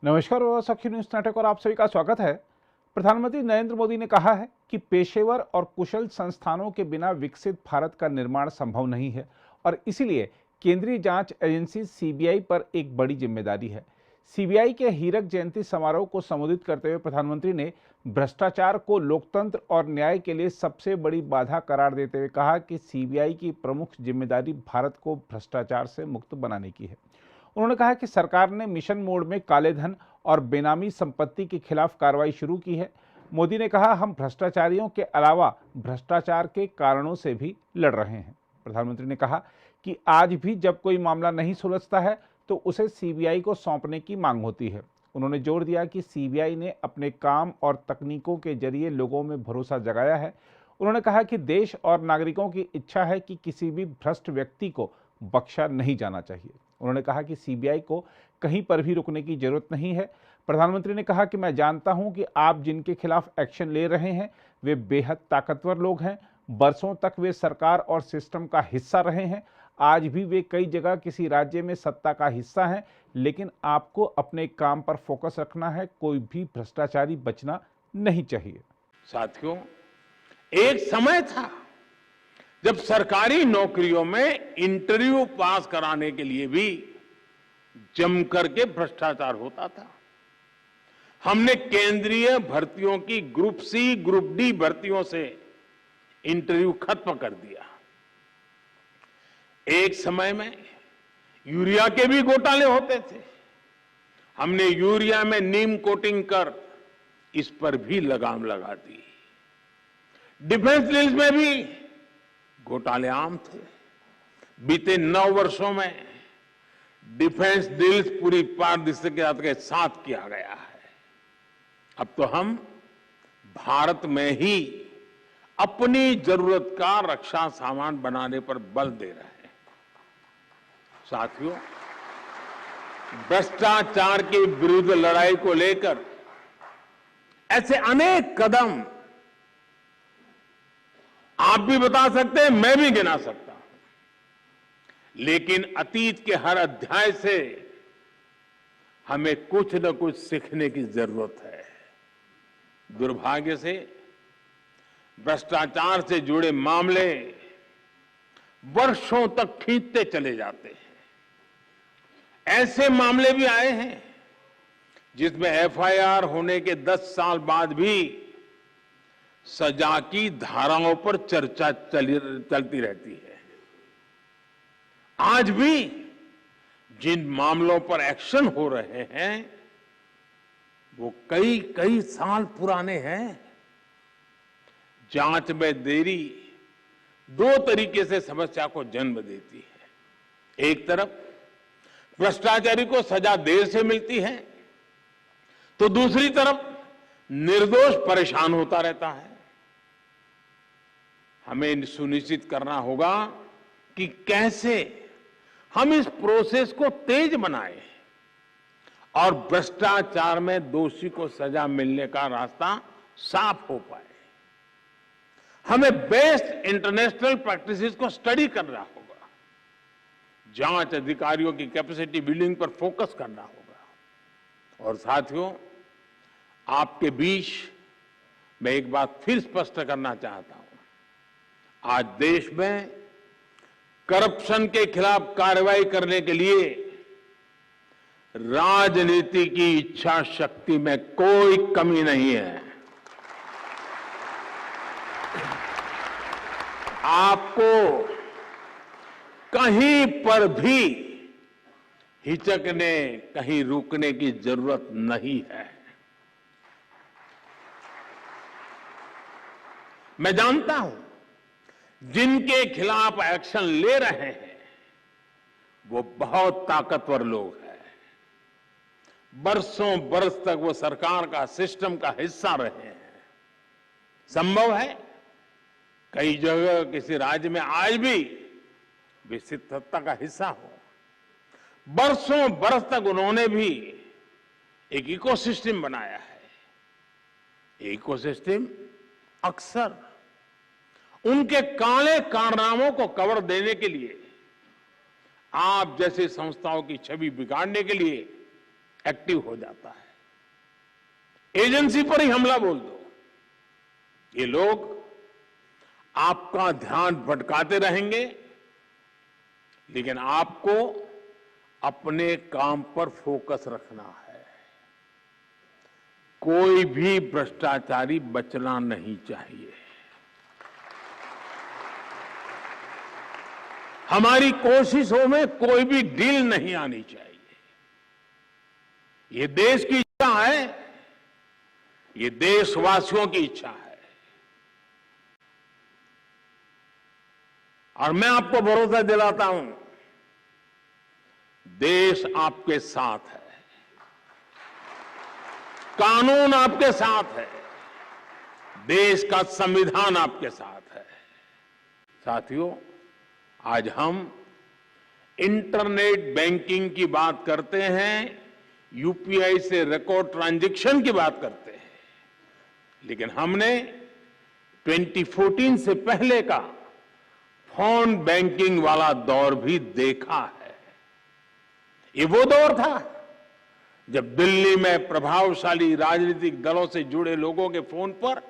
नमस्कार और सखी न्यूज नाटक और आप सभी का स्वागत है। प्रधानमंत्री नरेंद्र मोदी ने कहा है कि पेशेवर और कुशल संस्थानों के बिना विकसित भारत का निर्माण संभव नहीं है और इसीलिए केंद्रीय जांच एजेंसी सीबीआई पर एक बड़ी जिम्मेदारी है। सीबीआई के हीरक जयंती समारोह को संबोधित करते हुए प्रधानमंत्री ने भ्रष्टाचार को लोकतंत्र और न्याय के लिए सबसे बड़ी बाधा करार देते हुए कहा कि सीबीआई की प्रमुख जिम्मेदारी भारत को भ्रष्टाचार से मुक्त बनाने की है। उन्होंने कहा कि सरकार ने मिशन मोड में काले धन और बेनामी संपत्ति के खिलाफ कार्रवाई शुरू की है। मोदी ने कहा, हम भ्रष्टाचारियों के अलावा भ्रष्टाचार के कारणों से भी लड़ रहे हैं। प्रधानमंत्री ने कहा कि आज भी जब कोई मामला नहीं सुलझता है तो उसे सीबीआई को सौंपने की मांग होती है। उन्होंने जोर दिया कि सीबीआई ने अपने काम और तकनीकों के जरिए लोगों में भरोसा जगाया है। उन्होंने कहा कि देश और नागरिकों की इच्छा है कि किसी भी भ्रष्ट व्यक्ति को बख्शा नहीं जाना चाहिए। उन्होंने कहा कि सीबीआई को कहीं पर भी रुकने की जरूरत नहीं है। प्रधानमंत्री ने कहा कि मैं जानता हूं कि आप जिनके खिलाफ एक्शन ले रहे हैं वे बेहद ताकतवर लोग हैं। बरसों तक वे सरकार और सिस्टम का हिस्सा रहे हैं। आज भी वे कई जगह किसी राज्य में सत्ता का हिस्सा हैं, लेकिन आपको अपने काम पर फोकस रखना है। कोई भी भ्रष्टाचारी बचना नहीं चाहिए। साथियों, एक समय था जब सरकारी नौकरियों में इंटरव्यू पास कराने के लिए भी जमकर के भ्रष्टाचार होता था। हमने केंद्रीय भर्तियों की ग्रुप सी, ग्रुप डी भर्तियों से इंटरव्यू खत्म कर दिया। एक समय में यूरिया के भी घोटाले होते थे। हमने यूरिया में नीम कोटिंग कर इस पर भी लगाम लगा दी। डिफेंस डील्स में भी घोटाले आम थे। बीते 9 वर्षों में डिफेंस डील्स पूरी पारदर्शिता के साथ किया गया है। अब तो हम भारत में ही अपनी जरूरत का रक्षा सामान बनाने पर बल दे रहे हैं। साथियों, भ्रष्टाचार के विरुद्ध लड़ाई को लेकर ऐसे अनेक कदम आप भी बता सकते हैं, मैं भी गिना सकता हूं, लेकिन अतीत के हर अध्याय से हमें कुछ न कुछ सीखने की जरूरत है। दुर्भाग्य से भ्रष्टाचार से जुड़े मामले वर्षों तक खींचते चले जाते हैं। ऐसे मामले भी आए हैं जिसमें एफआईआर होने के 10 साल बाद भी सजा की धाराओं पर चर्चा चलती रहती है। आज भी जिन मामलों पर एक्शन हो रहे हैं वो कई कई साल पुराने हैं। जांच में देरी 2 तरीके से समस्या को जन्म देती है। एक तरफ भ्रष्टाचारी को सजा देर से मिलती है तो दूसरी तरफ निर्दोष परेशान होता रहता है। हमें सुनिश्चित करना होगा कि कैसे हम इस प्रोसेस को तेज बनाएं और भ्रष्टाचार में दोषी को सजा मिलने का रास्ता साफ हो पाए। हमें बेस्ट इंटरनेशनल प्रैक्टिसेस को स्टडी करना होगा। जांच अधिकारियों की कैपेसिटी बिल्डिंग पर फोकस करना होगा। और साथियों, आपके बीच मैं एक बात फिर स्पष्ट करना चाहता हूं। आज देश में करप्शन के खिलाफ कार्रवाई करने के लिए राजनीति की इच्छा शक्ति में कोई कमी नहीं है। आपको कहीं पर भी हिचकने, कहीं रुकने की जरूरत नहीं है। मैं जानता हूं जिनके खिलाफ एक्शन ले रहे हैं वो बहुत ताकतवर लोग हैं। बरसों बरस तक वो सरकार का, सिस्टम का हिस्सा रहे हैं। संभव है कई जगह किसी राज्य में आज भी विकसित सत्ता का हिस्सा हो। बरसों बरस तक उन्होंने भी एक इकोसिस्टम बनाया है। इकोसिस्टम अक्सर उनके काले कारनामों को कवर देने के लिए, आप जैसे संस्थाओं की छवि बिगाड़ने के लिए एक्टिव हो जाता है। एजेंसी पर ही हमला बोल दो, ये लोग आपका ध्यान भटकाते रहेंगे, लेकिन आपको अपने काम पर फोकस रखना है। कोई भी भ्रष्टाचारी बचना नहीं चाहिए। हमारी कोशिशों में कोई भी ढील नहीं आनी चाहिए। ये देश की इच्छा है, ये देशवासियों की इच्छा है। और मैं आपको भरोसा दिलाता हूं, देश आपके साथ है, कानून आपके साथ है, देश का संविधान आपके साथ है। साथियों, आज हम इंटरनेट बैंकिंग की बात करते हैं, यूपीआई से रिकॉर्ड ट्रांजैक्शन की बात करते हैं, लेकिन हमने 2014 से पहले का फोन बैंकिंग वाला दौर भी देखा है। ये वो दौर था जब दिल्ली में प्रभावशाली राजनीतिक दलों से जुड़े लोगों के फोन पर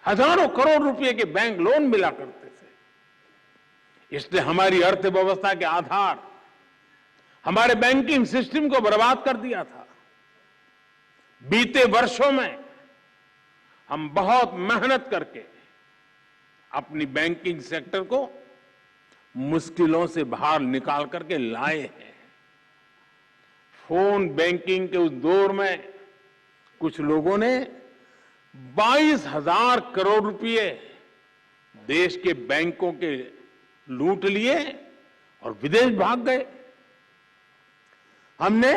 हजारों करोड़ रुपए के बैंक लोन मिला करते थे। इसने हमारी अर्थव्यवस्था के आधार, हमारे बैंकिंग सिस्टम को बर्बाद कर दिया था। बीते वर्षों में हम बहुत मेहनत करके अपनी बैंकिंग सेक्टर को मुश्किलों से बाहर निकाल करके लाए हैं। फोन बैंकिंग के उस दौर में कुछ लोगों ने 22,000 करोड़ रुपए देश के बैंकों के लूट लिए और विदेश भाग गए। हमने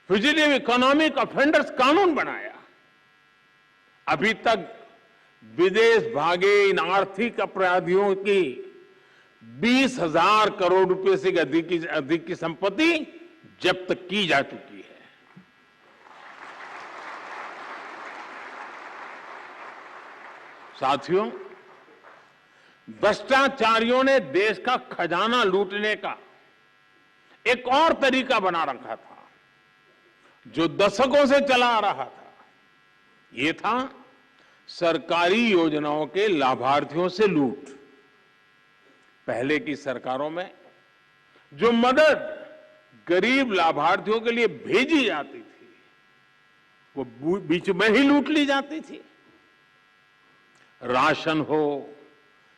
फ्यूजिटिव इकोनॉमिक ऑफेंडर्स कानून बनाया। अभी तक विदेश भागे इन आर्थिक अपराधियों की 20,000 करोड़ रुपए से अधिक की संपत्ति जब्त की जा चुकी है। साथियों, भ्रष्टाचारियों ने देश का खजाना लूटने का एक और तरीका बना रखा था, जो दशकों से चला आ रहा था। ये था सरकारी योजनाओं के लाभार्थियों से लूट। पहले की सरकारों में जो मदद गरीब लाभार्थियों के लिए भेजी जाती थी, वो बीच में ही लूट ली जाती थी। राशन हो,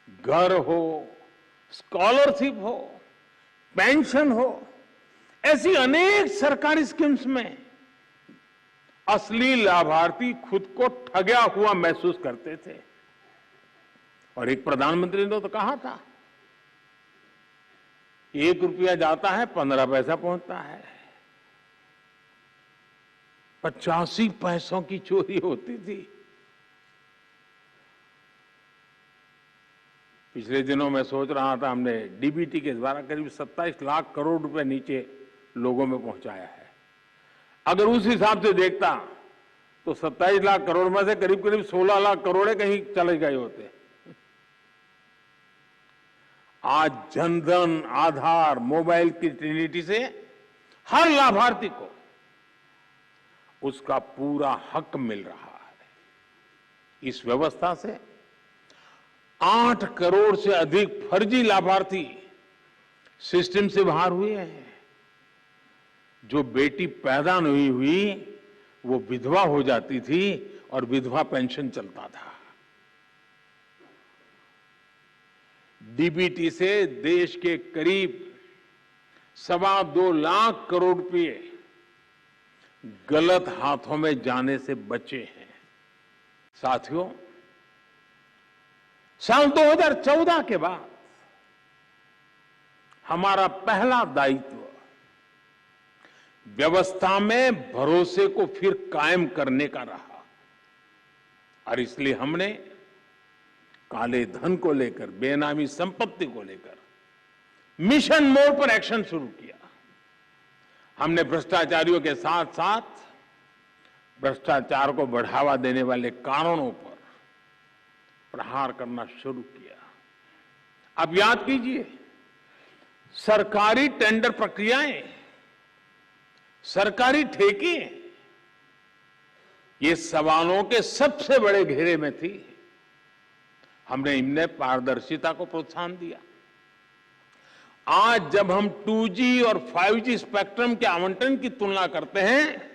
घर हो, स्कॉलरशिप हो, पेंशन हो, ऐसी अनेक सरकारी स्कीम्स में असली लाभार्थी खुद को ठगा हुआ महसूस करते थे। और एक प्रधानमंत्री ने तो कहा था, 1 रुपया जाता है 15 पैसा पहुंचता है। 85 पैसों की चोरी होती थी। पिछले दिनों में सोच रहा था, हमने डीबीटी के द्वारा करीब 27 लाख करोड़ रुपए नीचे लोगों में पहुंचाया है। अगर उस हिसाब से देखता तो 27 लाख करोड़ में से करीब करीब 16 लाख करोड़ कहीं चले गए होते। आज जनधन, आधार, मोबाइल की ट्रिनिटी से हर लाभार्थी को उसका पूरा हक मिल रहा है। इस व्यवस्था से 8 करोड़ से अधिक फर्जी लाभार्थी सिस्टम से बाहर हुए हैं। जो बेटी पैदा नहीं हुई वो विधवा हो जाती थी और विधवा पेंशन चलता था। डीबीटी से देश के करीब 2.25 लाख करोड़ रुपए गलत हाथों में जाने से बचे हैं। साथियों, साल 2014 के बाद हमारा पहला दायित्व व्यवस्था में भरोसे को फिर कायम करने का रहा। और इसलिए हमने काले धन को लेकर, बेनामी संपत्ति को लेकर मिशन मोड पर एक्शन शुरू किया। हमने भ्रष्टाचारियों के साथ साथ भ्रष्टाचार को बढ़ावा देने वाले कारणों पर प्रहार करना शुरू किया। अब याद कीजिए, सरकारी टेंडर प्रक्रियाएं सरकारी ठेके, ये सवालों के सबसे बड़े घेरे में थी। हमने इनमें पारदर्शिता को प्रोत्साहन दिया। आज जब हम 2G और 5G स्पेक्ट्रम के आवंटन की तुलना करते हैं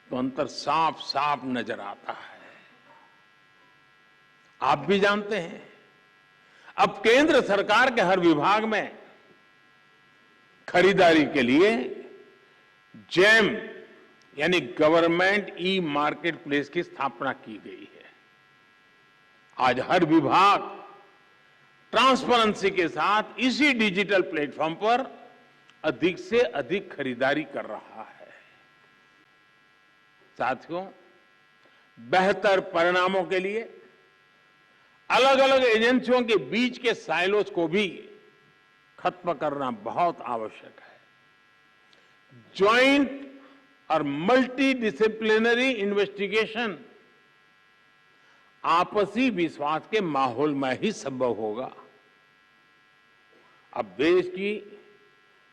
तो अंतर साफ साफ नजर आता है। आप भी जानते हैं, अब केंद्र सरकार के हर विभाग में खरीदारी के लिए जेम यानी गवर्नमेंट ई मार्केट प्लेस की स्थापना की गई है। आज हर विभाग ट्रांसपेरेंसी के साथ इसी डिजिटल प्लेटफॉर्म पर अधिक से अधिक खरीदारी कर रहा है। साथियों, बेहतर परिणामों के लिए अलग अलग एजेंसियों के बीच के साइलोज को भी खत्म करना बहुत आवश्यक है। ज्वाइंट और मल्टी डिसिप्लिनरी इन्वेस्टिगेशन आपसी विश्वास के माहौल में ही संभव होगा। अब देश की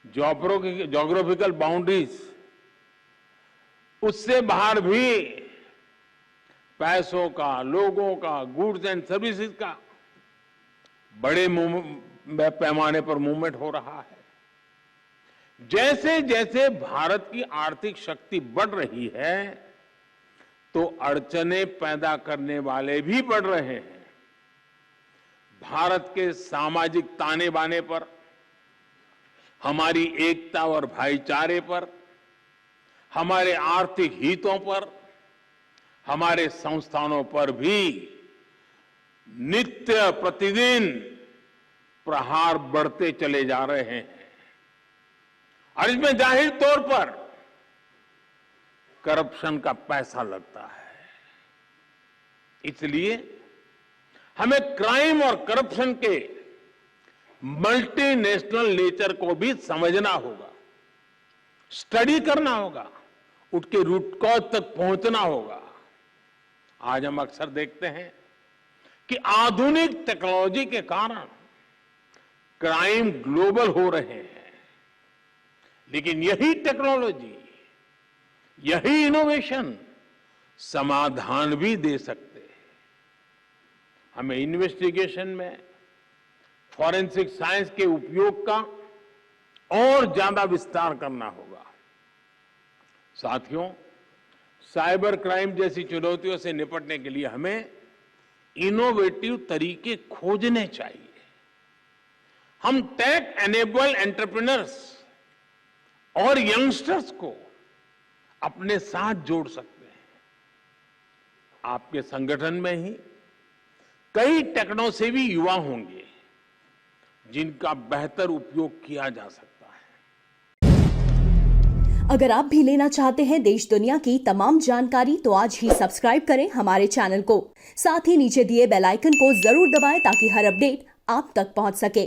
ज्योग्राफिकल बाउंड्रीज, उससे बाहर भी पैसों का, लोगों का, गुड्स एंड सर्विसेज का बड़े पैमाने पर मूवमेंट हो रहा है। जैसे जैसे भारत की आर्थिक शक्ति बढ़ रही है तो अड़चनें पैदा करने वाले भी बढ़ रहे हैं। भारत के सामाजिक ताने बाने पर, हमारी एकता और भाईचारे पर, हमारे आर्थिक हितों पर, हमारे संस्थानों पर भी नित्य प्रतिदिन प्रहार बढ़ते चले जा रहे हैं और इसमें जाहिर तौर पर करप्शन का पैसा लगता है। इसलिए हमें क्राइम और करप्शन के मल्टीनेशनल नेचर को भी समझना होगा, स्टडी करना होगा, उसके रूट कॉज तक पहुंचना होगा। आज हम अक्सर देखते हैं कि आधुनिक टेक्नोलॉजी के कारण क्राइम ग्लोबल हो रहे हैं, लेकिन यही टेक्नोलॉजी, यही इनोवेशन समाधान भी दे सकते हैं। हमें इन्वेस्टिगेशन में फॉरेंसिक साइंस के उपयोग का और ज्यादा विस्तार करना होगा। साथियों, साइबर क्राइम जैसी चुनौतियों से निपटने के लिए हमें इनोवेटिव तरीके खोजने चाहिए। हम टेक एनेबल एंटरप्रेन्योर्स और यंगस्टर्स को अपने साथ जोड़ सकते हैं। आपके संगठन में ही कई टेक्नोसेवी युवा होंगे जिनका बेहतर उपयोग किया जा सकता है। अगर आप भी लेना चाहते हैं देश दुनिया की तमाम जानकारी तो आज ही सब्सक्राइब करें हमारे चैनल को। साथ ही नीचे दिए बेल आइकन को जरूर दबाएं ताकि हर अपडेट आप तक पहुंच सके।